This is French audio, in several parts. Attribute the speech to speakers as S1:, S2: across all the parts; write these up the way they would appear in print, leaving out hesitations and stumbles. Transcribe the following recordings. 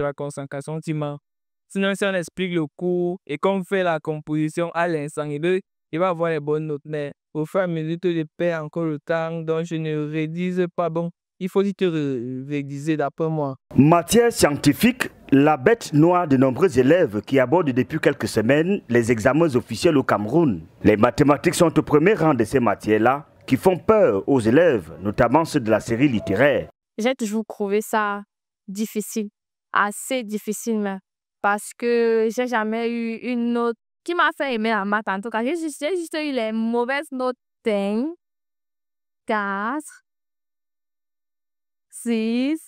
S1: la concentration d'immense. Sinon, si on explique le cours et qu'on fait la composition à l'instant, il va avoir les bonnes notes. Mais au fur et à mesure que je perds encore le temps, donc je ne rédise pas. Bon, il faut te rédiger d'après moi.
S2: Matière scientifique, la bête noire de nombreux élèves qui abordent depuis quelques semaines les examens officiels au Cameroun. Les mathématiques sont au premier rang de ces matières-là qui font peur aux élèves, notamment ceux de la série littéraire.
S3: J'ai toujours trouvé ça difficile, assez difficile même, parce que j'ai jamais eu une note qui m'a fait aimer la maths. En tout cas, j'ai juste eu les mauvaises notes 5, 4, 6,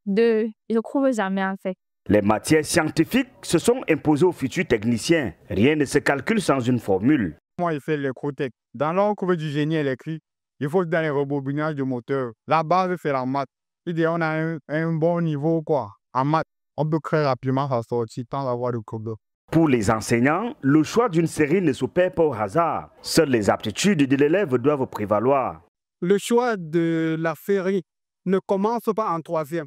S3: 2. Je ne trouve jamais en fait.
S2: Les matières scientifiques se sont imposées aux futurs techniciens. Rien ne se calcule sans une formule.
S4: Moi, il fait l'électrotech. Dans l'encre du génie électrique, il faut dans les rebobinages de moteur. La base, c'est la maths. Si on a un bon niveau en maths, on peut très rapidement s'en sortir sans avoir de problème.
S2: Pour les enseignants, le choix d'une série ne s'opère pas au hasard. Seules les aptitudes de l'élève doivent prévaloir.
S5: Le choix de la série ne commence pas en 3e.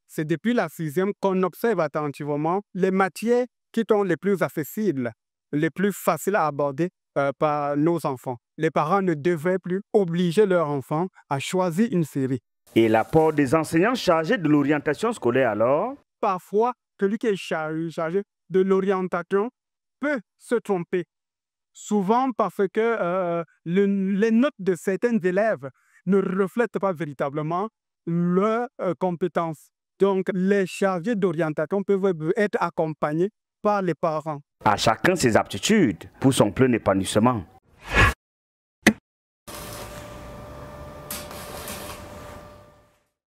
S5: C'est depuis la 6e qu'on observe attentivement les matières qui sont les plus accessibles, les plus faciles à aborder par nos enfants. Les parents ne devraient plus obliger leurs enfants à choisir une série.
S2: Et l'apport des enseignants chargés de l'orientation scolaire alors?
S5: Parfois, celui qui est chargé de l'orientation peut se tromper. Souvent parce que les notes de certains élèves ne reflètent pas véritablement leurs compétences. Donc, les chargés d'orientation peuvent être accompagnés par les parents.
S2: À chacun ses aptitudes pour son plein épanouissement.